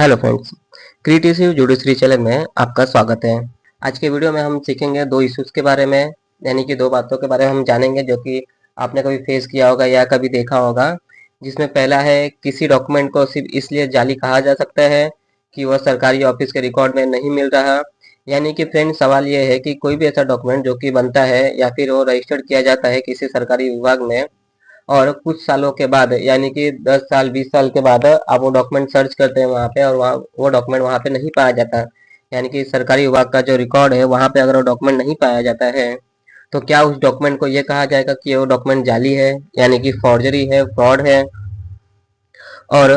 Hello friends, creative judiciary channel में आपका स्वागत है। आज के वीडियो में हम सीखेंगे दो इश्यूज के बारे में, यानी कि दो बातों के बारे में हम जानेंगे जो कि आपने कभी फेस किया होगा या कभी देखा होगा। जिसमें पहला है, किसी डॉक्यूमेंट को सिर्फ इसलिए जाली कहा जा सकता है कि वह सरकारी ऑफिस के रिकॉर्ड में नहीं मिल रहा। यानी कि फ्रेंड, सवाल ये है कि कोई भी ऐसा डॉक्यूमेंट जो कि बनता है या फिर वो रजिस्टर्ड किया जाता है किसी सरकारी विभाग में, और कुछ सालों के बाद यानी कि 10 साल 20 साल के बाद आप वो डॉक्यूमेंट सर्च करते हैं वहाँ पे, और वहाँ वो डॉक्यूमेंट वहाँ पे नहीं पाया जाता। यानी कि सरकारी विभाग का जो रिकॉर्ड है वहाँ पे अगर वो डॉक्यूमेंट नहीं पाया जाता है, तो क्या उस डॉक्यूमेंट को ये कहा जाएगा कि वो डॉक्यूमेंट जाली है, यानी कि फॉर्जरी है, फ्रॉड है। और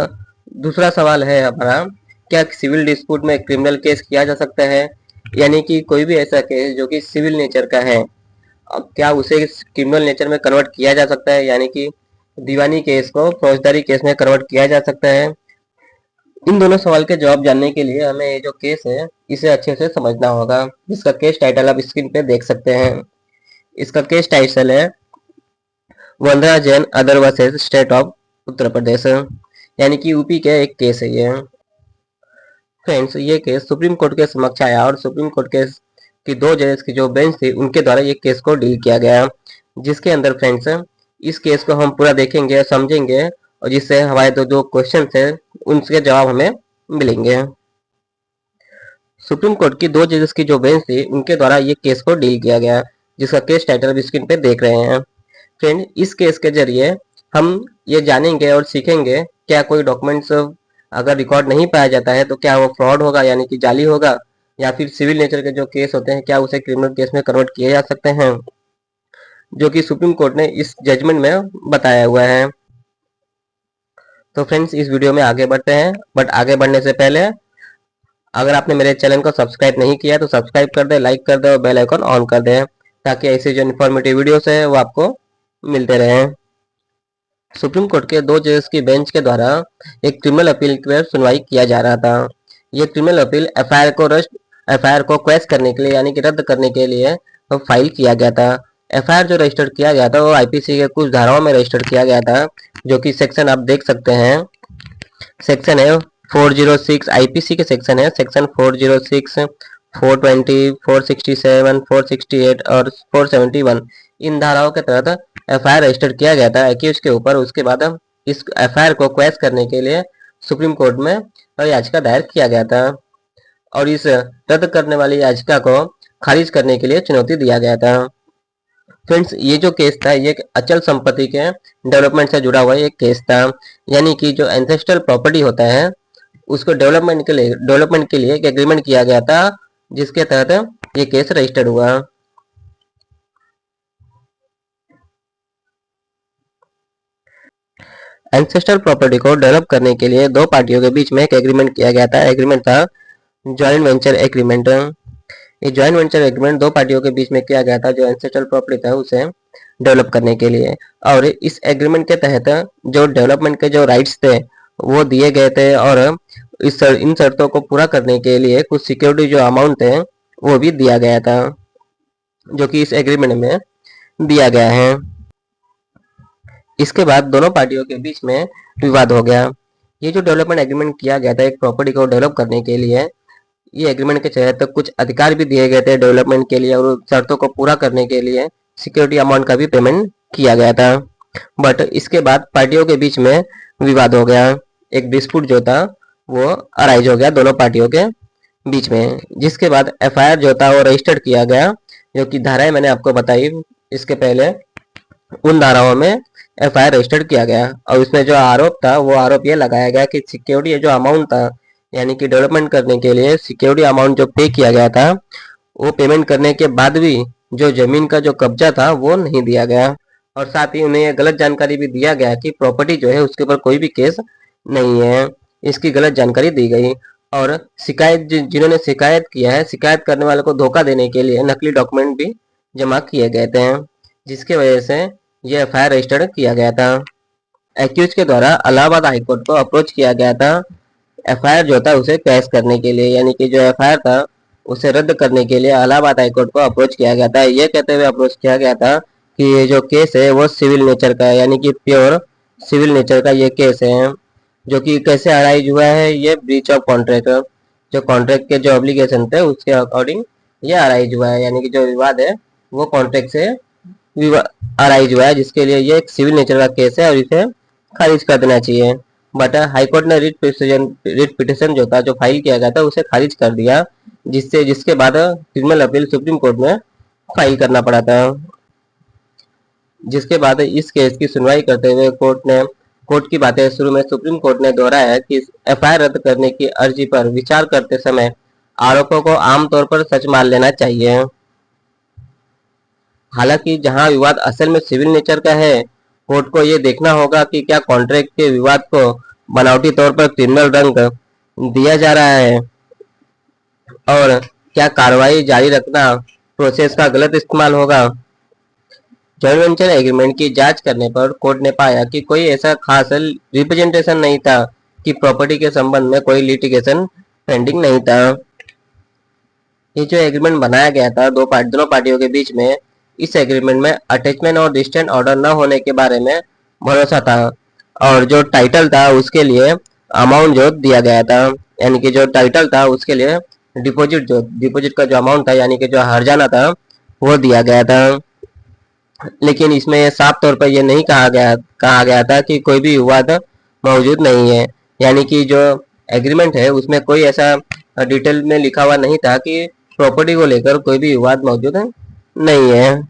दूसरा सवाल है हमारा, क्या सिविल डिस्प्यूट में क्रिमिनल केस किया जा सकता है? यानी कि कोई भी ऐसा केस जो कि सिविल नेचर का है, अब क्या उसे क्रिमिनल नेचर में कन्वर्ट किया जा सकता है, यानी कि दीवानी केस को फौजदारी केस में कन्वर्ट किया जा सकता है? इन दोनों सवाल के जवाब जानने के लिए हमें ये जो केस है इसे अच्छे से समझना होगा, जिसका केस टाइटल आप स्क्रीन पे देख सकते हैं। इसका केस टाइटल है Vandana Jain other versus state of Uttar Pradesh, यानी कि यूपी के एक केस है ये। फ्रेंड्स, ये केस सुप्रीम कोर्ट के समक्ष आया और सुप्रीम कोर्ट के की दो जजेस की जो बेंच थी उनके द्वारा ये केस को डील किया गया। जिसके अंदर फ्रेंड्स, इस केस को हम पूरा देखेंगे, समझेंगे, और जिससे हमारे दो जो क्वेश्चन थे उनके जवाब हमें मिलेंगे। सुप्रीम कोर्ट की दो जजेस की जो बेंच थी उनके द्वारा ये केस को डील किया गया, जिसका केस टाइटल अब स्क्रीन पे देख रहे हैं। फ्रेंड, इस केस के जरिए हम ये जानेंगे और सीखेंगे, क्या कोई डॉक्यूमेंट्स अगर रिकॉर्ड नहीं पाया जाता है तो क्या वो फ्रॉड होगा, यानी कि जाली होगा, या फिर सिविल नेचर के जो केस होते हैं क्या उसे क्रिमिनल केस में कन्वर्ट किए जा सकते हैं, जो कि सुप्रीम कोर्ट ने इस जजमेंट में बताया हुआ है। तो फ्रेंड्स, इस वीडियो में आगे बढ़ते हैं, बट आगे बढ़ने से पहले अगर आपने मेरे चैनल को सब्सक्राइब नहीं किया तो सब्सक्राइब कर दे, लाइक कर दे और बेल आइकन ऑन कर दे, ताकि ऐसे जो इन्फॉर्मेटिव वीडियोस है वो आपको मिलते रहें। सुप्रीम कोर्ट के दो जजेस की बेंच के द्वारा एक क्रिमिनल अपील पर सुनवाई किया जा रहा था। ये क्रिमिनल अपील एफआईआर को क्वेश करने के लिए, यानी कि रद्द करने के लिए फाइल किया गया था। एफआईआर जो रजिस्टर किया गया था वो आईपीसी के कुछ धाराओं में रजिस्टर किया गया था, जो कि सेक्शन आप देख सकते हैं। सेक्शन है 406, आईपीसी के सेक्शन है सेक्शन 406, 420, 467, 468 और 471। इन धाराओं के तहत एफआईआर रजिस्टर किया गया था एक्यूज के ऊपर। उसके बाद इस एफआईआर को क्वेश करने के लिए सुप्रीम कोर्ट में याचिका दायर किया गया था, और इस रद्द करने वाली याचिका को खारिज करने के लिए चुनौती दिया गया था। फ्रेंड्स, ये जो केस था ये एक अचल संपत्ति के डेवलपमेंट से जुड़ा हुआ एक केस था, यानी कि जो एंसेस्ट्रल प्रॉपर्टी होता है उसको डेवलपमेंट के लिए एक एग्रीमेंट किया गया था, जिसके तहत ये केस रजिस्टर्ड हुआ। एंसेस्ट्रल प्रॉपर्टी को डेवलप करने के लिए दो पार्टियों के बीच में एक एग्रीमेंट किया गया था। एग्रीमेंट था ज्वाइंट वेंचर एग्रीमेंट। ये ज्वाइंट वेंचर एग्रीमेंट दो पार्टियों के बीच में किया गया था जो एंसेस्ट्रल प्रॉपर्टी था उसे डेवलप करने के लिए। और इस एग्रीमेंट के तहत जो डेवलपमेंट के जो राइट्स थे वो दिए गए थे, और इन शर्तों को पूरा करने के लिए कुछ सिक्योरिटी जो अमाउंट थे वो भी दिया गया था, जो कि इस एग्रीमेंट में दिया गया है। इसके बाद दोनों पार्टियों के बीच में विवाद हो गया। ये जो डेवलपमेंट एग्रीमेंट किया गया था एक प्रॉपर्टी को डेवलप करने के लिए, ये एग्रीमेंट के तहत कुछ अधिकार भी दिए गए थे डेवलपमेंट के लिए, और शर्तों को पूरा करने के लिए सिक्योरिटी अमाउंट का भी पेमेंट किया गया था। बट इसके बाद पार्टियों के बीच में विवाद हो गया, एक डिस्प्यूट जो था वो अराइज हो गया दोनों पार्टियों के बीच में, जिसके बाद एफआईआर जो था वो रजिस्टर्ड किया गया, जो कि धाराएं मैंने आपको बताई इसके पहले, उन धाराओं में एफआईआर रजिस्टर्ड किया गया। और उसमें जो आरोप था वो आरोप ये लगाया गया कि सिक्योरिटी जो अमाउंट था, यानी कि डेवलपमेंट करने के लिए सिक्योरिटी अमाउंट जो पे किया गया था वो पेमेंट करने के बाद भी जो जमीन का जो कब्जा था वो नहीं दिया गया, और साथ ही उन्हें ये गलत जानकारी भी दिया गया कि प्रॉपर्टी जो है उसके ऊपर कोई भी केस नहीं है। इसकी गलत जानकारी दी गई, और जिन्होंने शिकायत किया है, शिकायत करने वाले को धोखा देने के लिए नकली डॉक्यूमेंट भी जमा किए गए थे, जिसके वजह से ये एफआईआर रजिस्टर्ड किया गया था। एक्यूज के द्वारा इलाहाबाद हाईकोर्ट को अप्रोच किया गया था एफआईआर जो था उसे क्वैश करने के लिए, यानी कि जो एफआईआर था उसे रद्द करने के लिए इलाहाबाद हाईकोर्ट को अप्रोच किया गया था। ये कहते हुए अप्रोच किया गया था कि ये जो केस है वो सिविल नेचर का है, यानी कि प्योर सिविल नेचर का ये केस है, जो कि कैसे अराइज हुआ है, ये ब्रीच ऑफ कॉन्ट्रैक्ट, जो कॉन्ट्रैक्ट के जो ऑब्लिगेशन थे उसके अकॉर्डिंग ये अराइज हुआ है, यानी कि जो विवाद है वो कॉन्ट्रैक्ट से अराइज हुआ है, जिसके लिए ये एक सिविल नेचर का केस है और इसे खारिज कर देना चाहिए। बट हाईकोर्ट ने रिट पिटिशन जो था, जो फाइल किया गया था, उसे खारिज कर दिया, जिसके बाद क्रिमिनल अपील सुप्रीम कोर्ट में फाइल करना पड़ा था। जिसके बाद इस केस की सुनवाई करते हुए कोर्ट की बातें शुरू में सुप्रीम कोर्ट ने दोहराया कि एफआईआर रद्द करने की अर्जी पर विचार करते समय आरोपों को आमतौर पर सच मान लेना चाहिए। हालांकि जहां विवाद असल में सिविल नेचर का है, कोर्ट को ये देखना होगा कि क्या कॉन्ट्रैक्ट के विवाद को बनावटी तौर पर क्रिमिनल रंग दिया जा रहा है और क्या कार्रवाई जारी रखना प्रोसेस का गलत इस्तेमाल होगा। जॉइंट वेंचर एग्रीमेंट की जांच करने पर कोर्ट ने पाया कि कोई ऐसा खास रिप्रेजेंटेशन नहीं था कि प्रॉपर्टी के संबंध में कोई लिटिगेशन पेंडिंग नहीं था। ये जो एग्रीमेंट बनाया गया था दोनों पार्टियों के बीच में, इस एग्रीमेंट में अटैचमेंट और डिस्टेंट ऑर्डर न होने के बारे में भरोसा था और जो टाइटल था उसके लिए अमाउंट जो दिया गया था, यानी कि जो टाइटल था उसके लिए डिपॉजिट का जो अमाउंट था, यानी कि जो हर्जाना था, वो दिया गया था। लेकिन इसमें साफ तौर पर यह नहीं कहा गया था कि कोई भी विवाद मौजूद नहीं है, यानी कि जो एग्रीमेंट है उसमें कोई ऐसा डिटेल में लिखा हुआ नहीं था कि प्रॉपर्टी को लेकर कोई भी विवाद मौजूद नहीं है।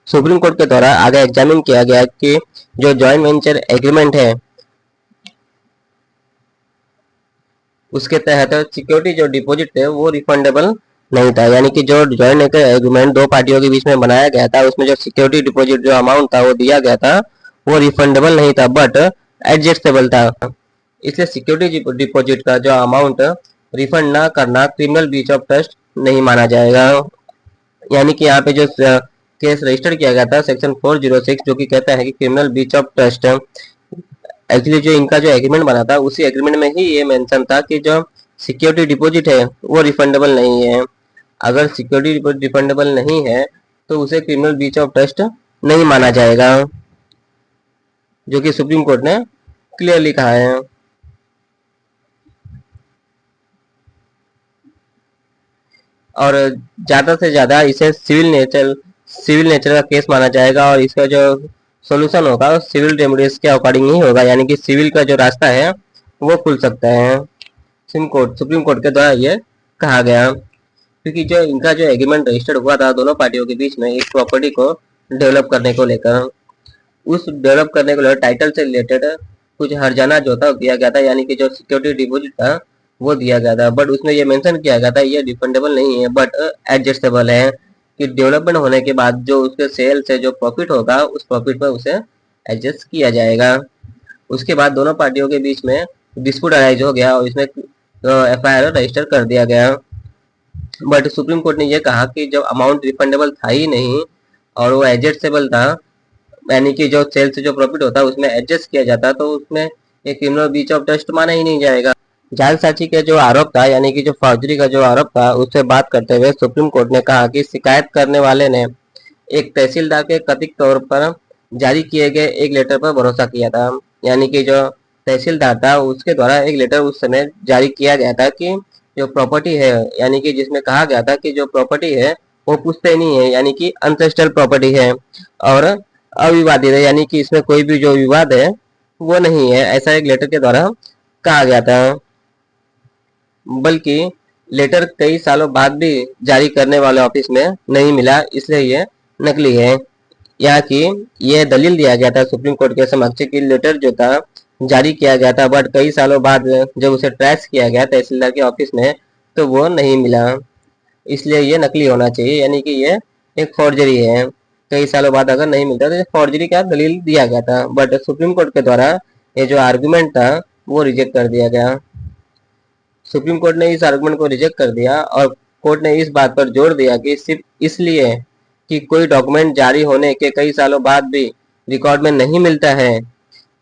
सुप्रीम कोर्ट के द्वारा आगे एग्जामिन किया गया कि जो जॉइंट वेंचर एग्रीमेंट है उसके तहत सिक्योरिटी जो डिपॉजिट थे वो रिफंडेबल नहीं था, यानी कि जो जॉइंट एग्रीमेंट दो पार्टियों के बीच में बनाया गया था उसमें जो सिक्योरिटी डिपॉजिट जो अमाउंट था वो दिया गया था वो रिफंडेबल नहीं था बट एडजस्टेबल था। इसलिए सिक्योरिटी डिपॉजिट का जो अमाउंट रिफंड ना करना क्रिमिनल ब्रीच ऑफ ट्रस्ट नहीं माना जाएगा। यानी कि यहाँ पे जो केस रजिस्टर किया गया था सेक्शन 406 जो कि कहता है कि criminal breach of trust, actually जो इनका जो एग्रीमेंट बना था उसी एग्रीमेंट में ही ये मेंशन था कि जो सिक्योरिटी डिपॉजिट है वो रिफंडेबल नहीं है। अगर सिक्योरिटी डिपॉजिट रिफंडेबल नहीं है तो उसे क्रिमिनल ब्रीच ऑफ ट्रस्ट नहीं माना जाएगा, जो कि सुप्रीम कोर्ट ने क्लियरली कहा है। और ज्यादा से ज्यादा इसे सिविल नेचर का केस माना जाएगा और इसका जो सोल्यूशन होगा सिविल रेमेडीज के अकॉर्डिंग ही होगा, यानी कि सिविल का जो रास्ता है वो खुल सकता है। सुप्रीम कोर्ट के द्वारा ये कहा गया, क्योंकि जो इनका जो एग्रीमेंट रजिस्टर्ड हुआ था दोनों पार्टियों के बीच में इस प्रॉपर्टी को डेवलप करने को लेकर, उस डेवलप करने को लेकर टाइटल से रिलेटेड कुछ हर्जाना जो था दिया गया था, यानी कि जो सिक्योरिटी डिपॉजिट था वो दिया गया था, बट उसमें ये मेंशन किया गया था ये रिफंडेबल नहीं है बट एडजस्टेबल है, कि डेवलपमेंट होने के बाद जो उसके सेल से जो प्रॉफिट होगा उस प्रॉफिट पर उसे एडजस्ट किया जाएगा। उसके बाद दोनों पार्टियों के बीच में डिस्प्यूट अराइज हो गया और इसमें एफआईआर रजिस्टर कर दिया गया। बट सुप्रीम कोर्ट ने यह कहा कि जब अमाउंट रिफंडेबल था ही नहीं और वो एडजस्टेबल था, यानी कि जो सेल से जो प्रॉफिट होता है उसमें एडजस्ट किया जाता तो उसमें एक क्रिमिनल ब्रीच ऑफ ट्रस्ट माना ही नहीं जाएगा। जालसाजी के जो आरोप था, यानी कि जो फर्जरी का जो आरोप था, उससे बात करते हुए सुप्रीम कोर्ट ने कहा कि शिकायत करने वाले ने एक तहसीलदार के कथित तौर पर जारी किए गए एक लेटर पर भरोसा किया था, यानी कि जो तहसीलदार था उसके द्वारा एक लेटर उस समय जारी किया गया था कि जो प्रॉपर्टी है, यानी कि जिसमें कहा गया था कि जो प्रॉपर्टी है वो पुश्तैनी है, यानी कि अनसेस्टल प्रॉपर्टी है और अविवादित है, यानी कि इसमें कोई भी जो विवाद है वो नहीं है, ऐसा एक लेटर के द्वारा कहा गया था। बल्कि लेटर कई सालों बाद भी जारी करने वाले ऑफिस में नहीं मिला, इसलिए ये नकली है। यहाँ की यह दलील दिया गया था सुप्रीम कोर्ट के समक्ष कि लेटर जो था जारी किया गया था बट कई सालों बाद जब उसे ट्रेस किया गया तहसीलदार के ऑफिस में तो वो नहीं मिला, इसलिए ये नकली होना चाहिए, यानी कि ये एक फॉर्जरी है। कई सालों बाद अगर नहीं मिलता तो फॉर्जरी का दलील दिया गया था, बट सुप्रीम कोर्ट के द्वारा ये जो आर्गुमेंट था वो रिजेक्ट कर दिया गया। सुप्रीम कोर्ट ने इस आर्गुमेंट को रिजेक्ट कर दिया और कोर्ट ने इस बात पर जोर दिया कि सिर्फ इसलिए कि कोई डॉक्यूमेंट जारी होने के कई सालों बाद भी रिकॉर्ड में नहीं मिलता है,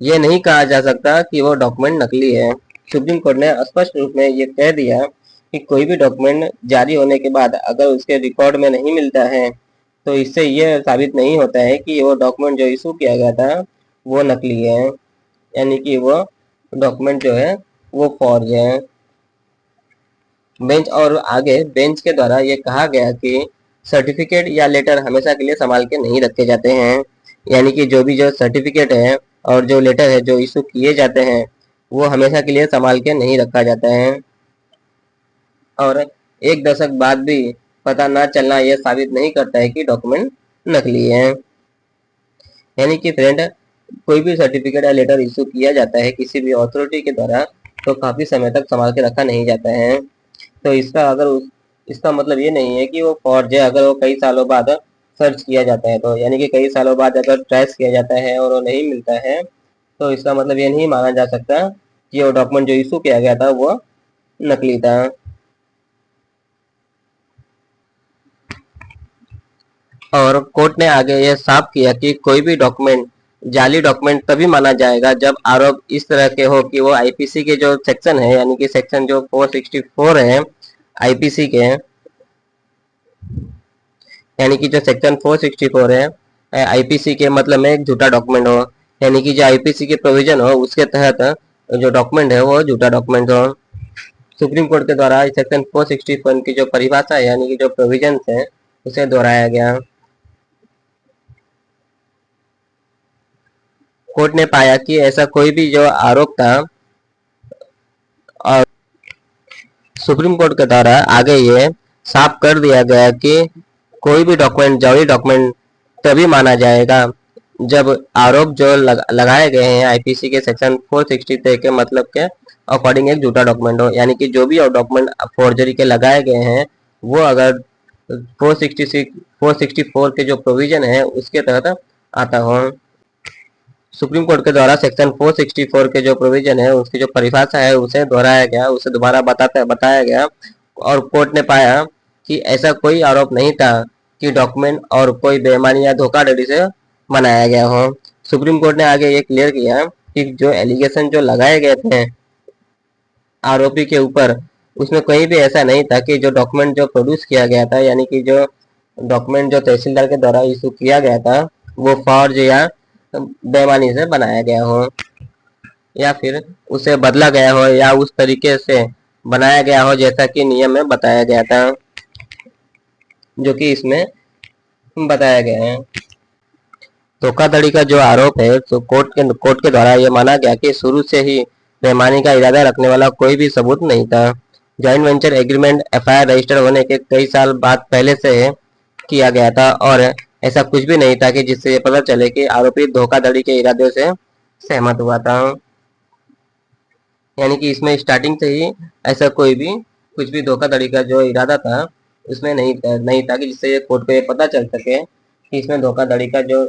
ये नहीं कहा जा सकता कि वो डॉक्यूमेंट नकली है। सुप्रीम कोर्ट ने स्पष्ट रूप में ये कह दिया कि कोई भी डॉक्यूमेंट जारी होने के बाद अगर उसके रिकॉर्ड में नहीं मिलता है तो इससे ये साबित नहीं होता है कि वो डॉक्यूमेंट जो इशू किया गया था वो नकली है, यानी कि वो डॉक्यूमेंट जो है वो फॉर्ज है। बेंच और आगे बेंच के द्वारा ये कहा गया कि सर्टिफिकेट या लेटर हमेशा के लिए संभाल के नहीं रखे जाते हैं, यानी कि जो भी जो सर्टिफिकेट है और जो लेटर है जो इशू किए जाते हैं वो हमेशा के लिए संभाल के नहीं रखा जाता है, और एक दशक बाद भी पता ना चलना यह साबित नहीं करता है कि डॉक्यूमेंट नकली है। यानी कि फ्रेंड, कोई भी सर्टिफिकेट या लेटर इशू किया जाता है किसी भी अथॉरिटी के द्वारा तो काफी समय तक संभाल के रखा नहीं जाता है। तो इसका मतलब ये नहीं है कि वो फॉर्ज है अगर वो कई सालों बाद सर्च किया जाता है तो, यानी कि कई सालों बाद अगर ट्रेस किया जाता है और वो नहीं मिलता है तो इसका मतलब ये नहीं माना जा सकता कि वो डॉक्यूमेंट जो इशू किया गया था वो नकली था। और कोर्ट ने आगे यह साफ किया कि कोई भी डॉक्यूमेंट जाली डॉक्यूमेंट तभी माना जाएगा जब आरोप इस तरह के हो कि वो आईपीसी के जो सेक्शन है, यानी कि सेक्शन जो 464 है आईपीसी के, यानी कि जो सेक्शन 464 है आईपीसी के मतलब में एक झूठा डॉक्यूमेंट हो, यानी कि जो आईपीसी के प्रोविजन हो उसके तहत जो डॉक्यूमेंट है वो झूठा डॉक्यूमेंट हो। सुप्रीम कोर्ट के द्वारा सेक्शन 461 की जो परिभाषा है, यानी कि जो प्रोविजन है उसे दोहराया गया। कोर्ट ने पाया कि ऐसा कोई भी जो आरोप था, और सुप्रीम कोर्ट के द्वारा आगे ये साफ कर दिया गया कि कोई भी डॉक्यूमेंट जाली डॉक्यूमेंट तभी माना जाएगा जब आरोप जो लगाए गए हैं आईपीसी के सेक्शन 463 के मतलब के अकॉर्डिंग एक झूठा डॉक्यूमेंट हो, यानी कि जो भी डॉक्यूमेंट फोर्जरी के लगाए गए हैं वो अगर 464 के जो प्रोविजन है उसके तहत आता हो। सुप्रीम कोर्ट के द्वारा सेक्शन 464 के जो प्रोविजन है उसकी जो परिभाषा है उसे दोहराया गया, उसे दोबारा बताया गया, और कोर्ट ने पाया कि ऐसा कोई आरोप नहीं था कि डॉक्यूमेंट और कोई बेईमानी या धोखाधड़ी से बनाया गया हो। सुप्रीम कोर्ट ने आगे ये क्लियर किया कि जो एलिगेशन जो लगाए गए थे आरोपी के ऊपर उसमें कहीं भी ऐसा नहीं था कि जो डॉक्यूमेंट जो प्रोड्यूस किया गया था, यानी कि जो डॉक्यूमेंट जो तहसीलदार के द्वारा इशू किया गया था वो फर्ज या बेईमानी से बनाया गया हो, या फिर उसे बदला गया हो या उस तरीके से बनाया गया हो जैसा कि नियम में बताया गया था, जो कि इसमें बताया गया है। धोखाधड़ी का जो आरोप है तो कोर्ट के द्वारा यह माना गया कि शुरू से ही बेईमानी का इरादा रखने वाला कोई भी सबूत नहीं था। Joint venture agreement FIR register होने के कई साल बाद पहले से किया गया था और ऐसा कुछ भी नहीं था कि जिससे ये पता चले कि आरोपी धोखाधड़ी के इरादे से सहमत हुआ था, यानी कि इसमें स्टार्टिंग से ही ऐसा कोई भी कुछ भी धोखाधड़ी का जो इरादा था उसमें नहीं था कि जिससे ये कोर्ट को ये पता चल सके कि इसमें धोखाधड़ी का जो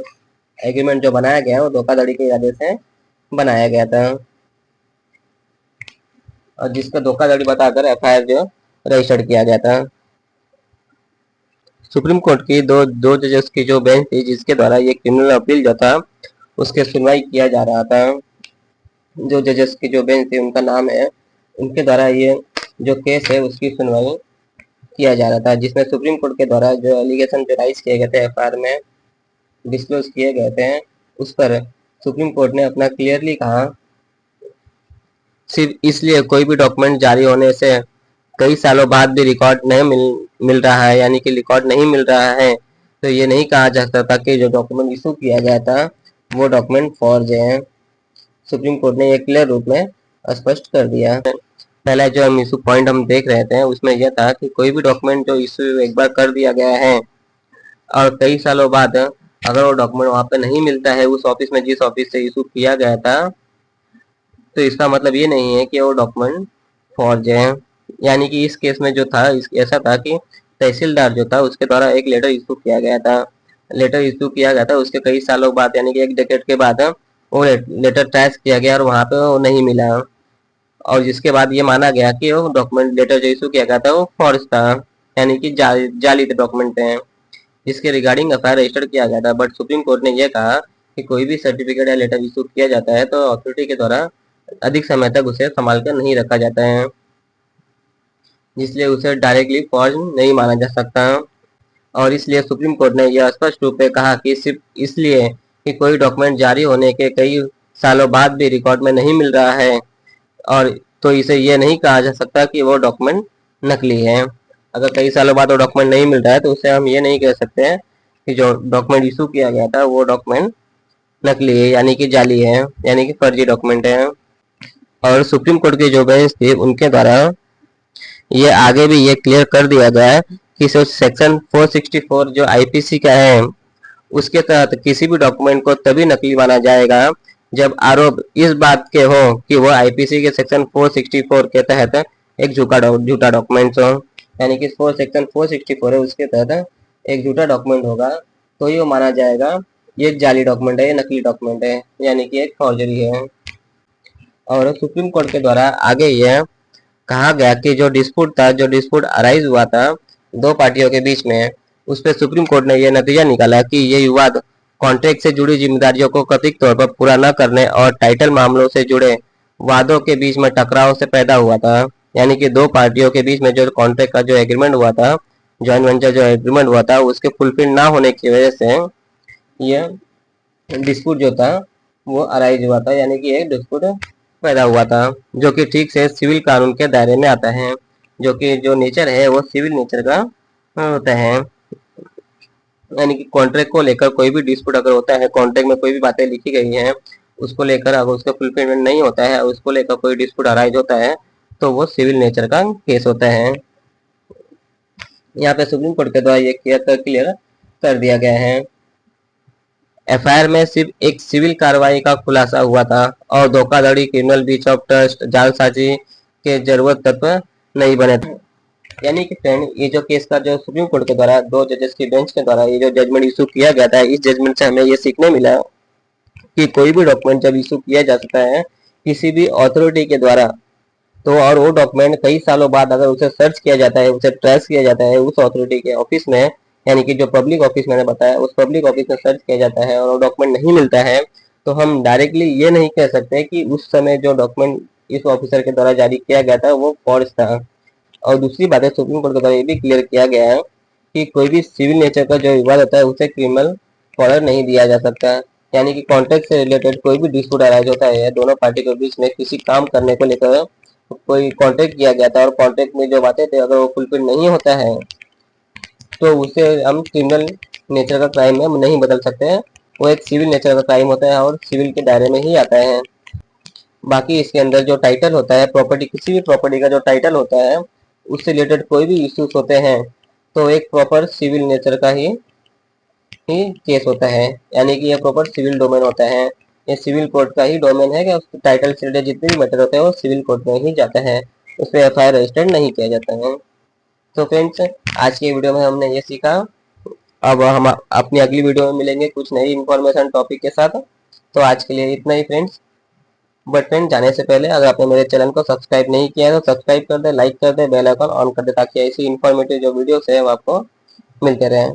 एग्रीमेंट जो बनाया गया है वो धोखाधड़ी के इरादे से बनाया गया था, और जिसका धोखाधड़ी बताकर एफआईआर जो रजिस्टर्ड किया गया था। सुप्रीम कोर्ट की दो जजेस की जो बेंच थी जिसके द्वारा ये क्रिमिनल अपील जो था उसके सुनवाई किया जा रहा था, जो जजेस की जो बेंच थी उनका नाम है, उनके द्वारा ये जो केस है उसकी सुनवाई किया जा रहा था, जिसमें सुप्रीम कोर्ट के द्वारा जो एलिगेशन जो राइज किए गए थे एफआईआर में डिस्क्लोज किए गए थे उस पर सुप्रीम कोर्ट ने अपना क्लियरली कहा सिर्फ इसलिए कोई भी डॉक्यूमेंट जारी होने से कई सालों बाद भी रिकॉर्ड नहीं मिल रहा है, यानी कि रिकॉर्ड नहीं मिल रहा है तो ये नहीं कहा जा सकता कि जो डॉक्यूमेंट इशू किया गया था वो डॉक्यूमेंट फॉर्ज है। सुप्रीम कोर्ट ने एक क्लियर रूप में स्पष्ट कर दिया। पहला जो हम इशू पॉइंट हम देख रहे थे उसमें यह था कि कोई भी डॉक्यूमेंट जो इशू एक बार कर दिया गया है और कई सालों बाद अगर वो डॉक्यूमेंट वहां पे नहीं मिलता है उस ऑफिस में जिस ऑफिस से इशू किया गया था तो इसका मतलब ये नहीं है कि वो डॉक्यूमेंट फॉर्ज है। यानी कि इस केस में जो था ऐसा था कि तहसीलदार जो था उसके द्वारा एक लेटर इशू किया गया था, लेटर इशू किया गया था उसके कई सालों बाद यानी कि एक डेकेड के बाद वो लेटर ट्रेस किया गया और वहां पे वो नहीं मिला, और जिसके बाद ये माना गया कि वो डॉक्यूमेंट लेटर जो इशू किया गया था वो फॉर्ज था, यानी कि जाली डॉक्यूमेंट है जिसके रिगार्डिंग एफआईआर रजिस्टर किया गया था। बट सुप्रीम कोर्ट ने यह कहा कि कोई भी सर्टिफिकेट या लेटर इशू किया जाता है तो अथॉरिटी के द्वारा अधिक समय तक उसे संभाल कर नहीं रखा जाता है, इसलिए उसे डायरेक्टली फॉर्ज नहीं माना जा सकता। और इसलिए सुप्रीम कोर्ट ने यह स्पष्ट रूप से कहा कि सिर्फ इसलिए कि कोई डॉक्यूमेंट जारी होने के कई सालों बाद भी रिकॉर्ड में नहीं मिल रहा है और तो इसे ये नहीं कहा जा सकता कि वो डॉक्यूमेंट नकली है। अगर कई सालों बाद वो डॉक्यूमेंट नहीं मिल रहा है तो उसे हम ये नहीं कह सकते हैं कि जो डॉक्यूमेंट इशू किया गया था वो डॉक्यूमेंट नकली है, यानी कि जाली है, यानी कि फर्जी डॉक्यूमेंट है। और सुप्रीम कोर्ट की जो बेंच थी उनके द्वारा ये आगे भी ये क्लियर कर दिया गया है कि सेक्शन 464 जो आईपीसी का है उसके तहत किसी भी डॉक्यूमेंट को तभी नकली माना जाएगा जब आरोप इस बात के हो कि वो आईपीसी के सेक्शन 464 के तहत एक झूठा डॉक्यूमेंट हो, यानी कि सेक्शन 464 है उसके तहत एक झूठा डॉक्यूमेंट होगा तो ये माना जाएगा ये जाली डॉक्यूमेंट है, ये नकली डॉक्यूमेंट है, यानी कि एक फॉर्जरी है। और सुप्रीम कोर्ट के द्वारा आगे यह कहा गया कि जो डिस्प्यूट अराइज हुआ था दो पार्टियों के बीच में, उस पर सुप्रीम कोर्ट ने यह नतीजा निकाला कि ये विवाद कॉन्ट्रैक्ट से जुड़ी जिम्मेदारियों को कथित तौर पर पूरा न करने और टाइटल मामलों से जुड़े वादों के बीच में टकराव से पैदा हुआ था। यानी कि दो पार्टियों के बीच में जो कॉन्ट्रैक्ट का जो एग्रीमेंट हुआ था, जॉइंट वेंचर जो एग्रीमेंट हुआ था, उसके फुलफिल ना होने की वजह से यह डिस्प्यूट जो था वो अराइज हुआ था, यानी कि एक डिस्प्यूट पैदा हुआ था जो कि ठीक से सिविल कानून के दायरे में आता है, जो कि जो नेचर है वो सिविल नेचर का होता है। यानी कि कॉन्ट्रैक्ट को लेकर कोई भी डिस्प्यूट अगर होता है, कॉन्ट्रैक्ट में कोई भी बातें लिखी गई हैं उसको लेकर अगर उसका फुलफिलमेंट नहीं होता है, उसको लेकर कोई डिस्प्यूट अराइज होता है तो वो सिविल नेचर का केस होता है। यहाँ पे सुप्रीम कोर्ट के द्वारा ये क्लियर कर दिया गया है। एफआईआर में सिर्फ एक सिविल कार्रवाई का खुलासा हुआ था और धोखाधड़ी, क्रिमिनल ब्रीच ऑफ ट्रस्ट, जालसाजी के जरूरत तत्व नहीं बने थे। यानी कि फ्रेंड ये जो केस का जो सुप्रीम कोर्ट के द्वारा दो जजेस की बेंच के द्वारा ये जो जजमेंट इशू किया गया था, इस जजमेंट से हमें ये सीखने मिला कि कोई भी डॉक्यूमेंट जब इशू किया जा सकता है किसी भी अथॉरिटी के द्वारा, तो और वो डॉक्यूमेंट कई सालों बाद अगर उसे सर्च किया जाता है, उसे ट्रेस किया जाता है उस अथॉरिटी के ऑफिस में, यानी कि जो पब्लिक ऑफिस मैंने बताया उस पब्लिक ऑफिस में सर्च किया जाता है और वो डॉक्यूमेंट नहीं मिलता है, तो हम डायरेक्टली ये नहीं कह सकते कि उस समय जो डॉक्यूमेंट इस ऑफिसर के द्वारा जारी किया गया था वो फॉर्ज था। और दूसरी बात है सुप्रीम कोर्ट के द्वारा ये भी क्लियर किया गया है कि कोई भी सिविल नेचर का जो विवाद होता है उसे क्रिमिनल कॉलर नहीं दिया जा सकता। यानी कि कॉन्ट्रैक्ट से रिलेटेड कोई भी डिस्प्यूट अराइज होता है दोनों पार्टी के बीच में किसी काम करने को लेकर कोई कॉन्ट्रैक्ट किया गया था और कॉन्ट्रैक्ट में जो बातें थे अगर वो फुलफिल नहीं होता है तो उसे हम क्रिमिनल नेचर का क्राइम में हम नहीं बदल सकते हैं, वो एक सिविल नेचर का क्राइम होता है और सिविल के दायरे में ही आता है। बाकी इसके अंदर जो टाइटल होता है प्रॉपर्टी, किसी भी प्रॉपर्टी का जो टाइटल होता है उससे रिलेटेड कोई भी इश्यूज होते हैं तो एक प्रॉपर सिविल नेचर का ही केस होता है, यानी कि ये प्रॉपर सिविल डोमेन होता है। ये सिविल कोर्ट का ही डोमेन है कि उस टाइटल से रिलेटेड जितने भी मैटर होते हैं वो सिविल कोर्ट में ही जाता है, उस पर एफआईआर रजिस्टर्ड नहीं किया जाता है। तो फ्रेंड्स आज की वीडियो में हमने ये सीखा। अब हम अपनी अगली वीडियो में मिलेंगे कुछ नई इंफॉर्मेशन टॉपिक के साथ। तो आज के लिए इतना ही फ्रेंड्स। बट फ्रेंड जाने से पहले अगर आपने मेरे चैनल को सब्सक्राइब नहीं किया है तो सब्सक्राइब कर दे, लाइक कर दे, बेल आइकन ऑन कर दे ताकि ऐसी इंफॉर्मेटिव जो वीडियोस है वो आपको मिलते रहें।